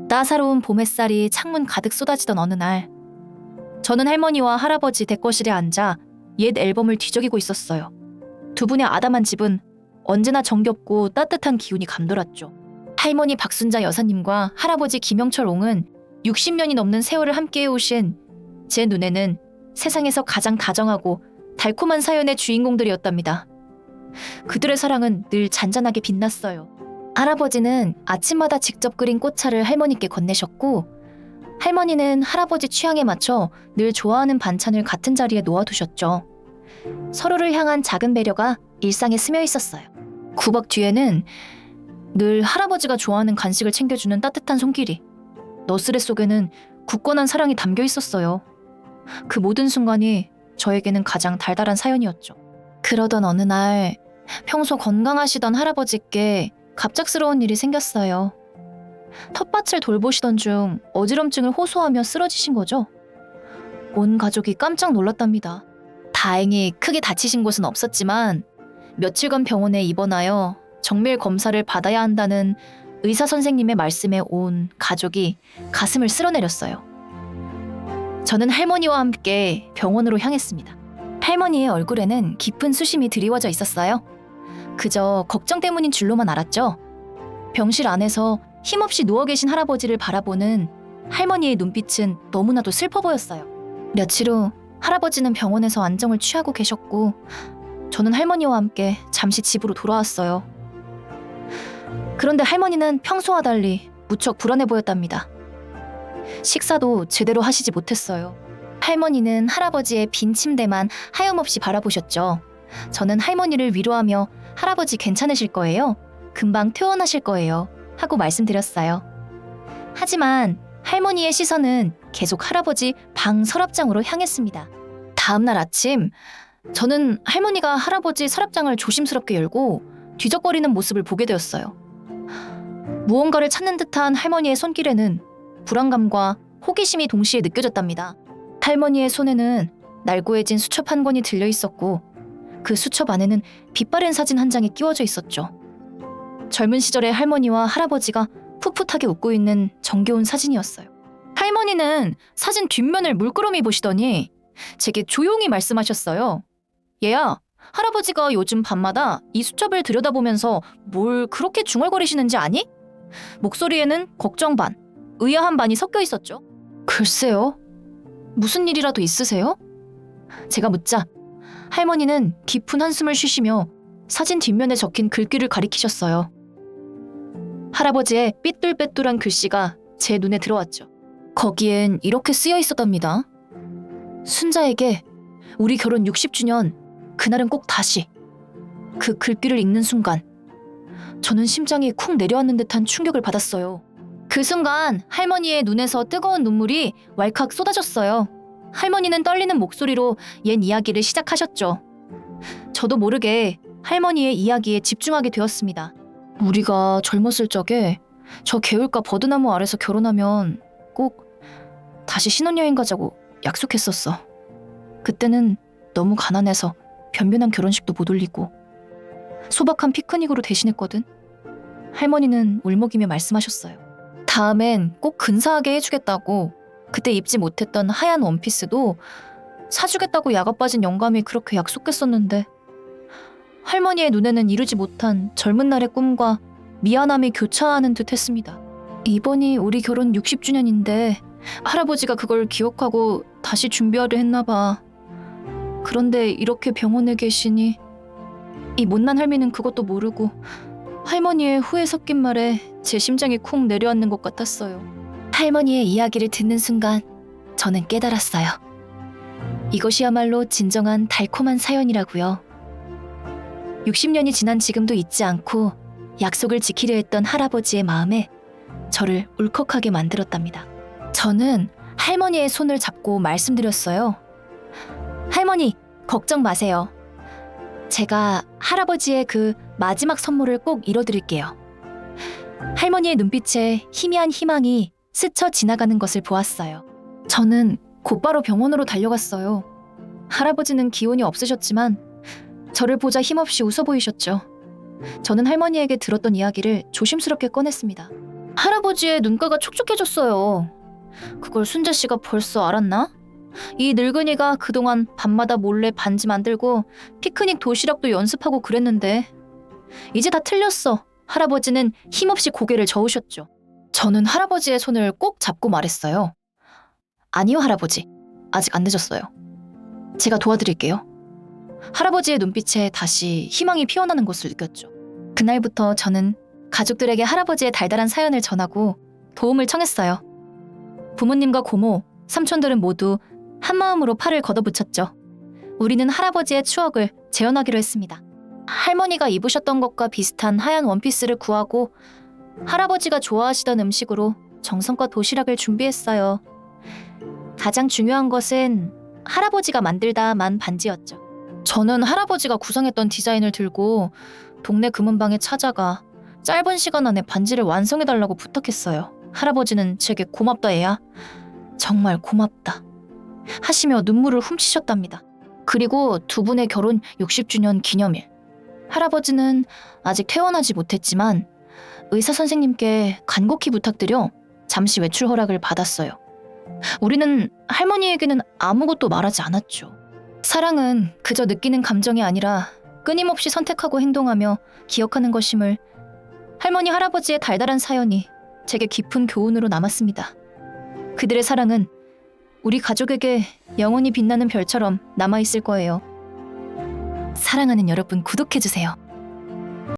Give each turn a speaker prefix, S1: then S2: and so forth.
S1: 따사로운 봄 햇살이 창문 가득 쏟아지던 어느 날, 저는 할머니와 할아버지 대거실에 앉아 옛 앨범을 뒤적이고 있었어요. 두 분의 아담한 집은 언제나 정겹고 따뜻한 기운이 감돌았죠. 할머니 박순자 여사님과 할아버지 김영철 옹은 60년이 넘는 세월을 함께해 오신 제 눈에는 세상에서 가장 다정하고 달콤한 사연의 주인공들이었답니다. 그들의 사랑은 늘 잔잔하게 빛났어요. 할아버지는 아침마다 직접 그린 꽃차를 할머니께 건네셨고, 할머니는 할아버지 취향에 맞춰 늘 좋아하는 반찬을 같은 자리에 놓아두셨죠. 서로를 향한 작은 배려가 일상에 스며 있었어요. 구벅 뒤에는 늘 할아버지가 좋아하는 간식을 챙겨주는 따뜻한 손길이, 너스레 속에는 굳건한 사랑이 담겨 있었어요. 그 모든 순간이 저에게는 가장 달달한 사연이었죠. 그러던 어느 날, 평소 건강하시던 할아버지께 갑작스러운 일이 생겼어요. 텃밭을 돌보시던 중 어지럼증을 호소하며 쓰러지신 거죠. 온 가족이 깜짝 놀랐답니다. 다행히 크게 다치신 곳은 없었지만 며칠간 병원에 입원하여 정밀 검사를 받아야 한다는 의사 선생님의 말씀에 온 가족이 가슴을 쓸어내렸어요. 저는 할머니와 함께 병원으로 향했습니다. 할머니의 얼굴에는 깊은 수심이 드리워져 있었어요. 그저 걱정 때문인 줄로만 알았죠. 병실 안에서 힘없이 누워 계신 할아버지를 바라보는 할머니의 눈빛은 너무나도 슬퍼 보였어요. 며칠 후 할아버지는 병원에서 안정을 취하고 계셨고, 저는 할머니와 함께 잠시 집으로 돌아왔어요. 그런데 할머니는 평소와 달리 무척 불안해 보였답니다. 식사도 제대로 하시지 못했어요. 할머니는 할아버지의 빈 침대만 하염없이 바라보셨죠. 저는 할머니를 위로하며 할아버지 괜찮으실 거예요. 금방 퇴원하실 거예요. 하고 말씀드렸어요. 하지만 할머니의 시선은 계속 할아버지 방 서랍장으로 향했습니다. 다음날 아침, 저는 할머니가 할아버지 서랍장을 조심스럽게 열고 뒤적거리는 모습을 보게 되었어요. 무언가를 찾는 듯한 할머니의 손길에는 불안감과 호기심이 동시에 느껴졌답니다. 할머니의 손에는 날고해진 수첩 한 권이 들려 있었고, 그 수첩 안에는 빛바랜 사진 한 장이 끼워져 있었죠. 젊은 시절의 할머니와 할아버지가 풋풋하게 웃고 있는 정겨운 사진이었어요. 할머니는 사진 뒷면을 물끄러미 보시더니 제게 조용히 말씀하셨어요. 얘야, 할아버지가 요즘 밤마다 이 수첩을 들여다보면서 뭘 그렇게 중얼거리시는지 아니? 목소리에는 걱정 반, 의아한 반이 섞여 있었죠. 글쎄요. 무슨 일이라도 있으세요? 제가 묻자 할머니는 깊은 한숨을 쉬시며 사진 뒷면에 적힌 글귀를 가리키셨어요. 할아버지의 삐뚤빼뚤한 글씨가 제 눈에 들어왔죠. 거기엔 이렇게 쓰여 있었답니다. 순자에게 우리 결혼 60주년, 그날은 꼭 다시. 그 글귀를 읽는 순간 저는 심장이 쿵 내려앉는 듯한 충격을 받았어요. 그 순간 할머니의 눈에서 뜨거운 눈물이 왈칵 쏟아졌어요. 할머니는 떨리는 목소리로 옛 이야기를 시작하셨죠. 저도 모르게 할머니의 이야기에 집중하게 되었습니다. 우리가 젊었을 적에 저 개울가 버드나무 아래서 결혼하면 꼭 다시 신혼여행 가자고 약속했었어. 그때는 너무 가난해서 변변한 결혼식도 못 올리고 소박한 피크닉으로 대신했거든. 할머니는 울먹이며 말씀하셨어요. 다음엔 꼭 근사하게 해주겠다고, 그때 입지 못했던 하얀 원피스도 사주겠다고 야가 빠진 영감이 그렇게 약속했었는데, 할머니의 눈에는 이루지 못한 젊은 날의 꿈과 미안함이 교차하는 듯 했습니다. 이번이 우리 결혼 60주년인데 할아버지가 그걸 기억하고 다시 준비하려 했나 봐. 그런데 이렇게 병원에 계시니, 이 못난 할미는 그것도 모르고 할머니의 후회 섞인 말에 제 심장이 쿵 내려앉는 것 같았어요. 할머니의 이야기를 듣는 순간 저는 깨달았어요. 이것이야말로 진정한 달콤한 사연이라고요. 60년이 지난 지금도 잊지 않고 약속을 지키려 했던 할아버지의 마음에 저를 울컥하게 만들었답니다. 저는 할머니의 손을 잡고 말씀드렸어요. 할머니, 걱정 마세요. 제가 할아버지의 그 마지막 선물을 꼭 이뤄드릴게요. 할머니의 눈빛에 희미한 희망이 스쳐 지나가는 것을 보았어요. 저는 곧바로 병원으로 달려갔어요. 할아버지는 기운이 없으셨지만 저를 보자 힘없이 웃어 보이셨죠. 저는 할머니에게 들었던 이야기를 조심스럽게 꺼냈습니다. 할아버지의 눈가가 촉촉해졌어요. 그걸 순자 씨가 벌써 알았나? 이 늙은이가 그동안 밤마다 몰래 반지 만들고 피크닉 도시락도 연습하고 그랬는데 이제 다 틀렸어. 할아버지는 힘없이 고개를 저으셨죠. 저는 할아버지의 손을 꼭 잡고 말했어요. 아니요, 할아버지. 아직 안 늦었어요. 제가 도와드릴게요. 할아버지의 눈빛에 다시 희망이 피어나는 것을 느꼈죠. 그날부터 저는 가족들에게 할아버지의 달달한 사연을 전하고 도움을 청했어요. 부모님과 고모, 삼촌들은 모두 한마음으로 팔을 걷어붙였죠. 우리는 할아버지의 추억을 재현하기로 했습니다. 할머니가 입으셨던 것과 비슷한 하얀 원피스를 구하고 할아버지가 좋아하시던 음식으로 정성껏 도시락을 준비했어요. 가장 중요한 것은 할아버지가 만들다만 반지였죠. 저는 할아버지가 구상했던 디자인을 들고 동네 금은방에 찾아가 짧은 시간 안에 반지를 완성해달라고 부탁했어요. 할아버지는 제게 고맙다 애야. 정말 고맙다. 하시며 눈물을 훔치셨답니다. 그리고 두 분의 결혼 60주년 기념일. 할아버지는 아직 퇴원하지 못했지만 의사 선생님께 간곡히 부탁드려 잠시 외출 허락을 받았어요. 우리는 할머니에게는 아무것도 말하지 않았죠. 사랑은 그저 느끼는 감정이 아니라 끊임없이 선택하고 행동하며 기억하는 것임을 할머니 할아버지의 달달한 사연이 제게 깊은 교훈으로 남았습니다. 그들의 사랑은 우리 가족에게 영원히 빛나는 별처럼 남아있을 거예요. 사랑하는 여러분, 구독해주세요.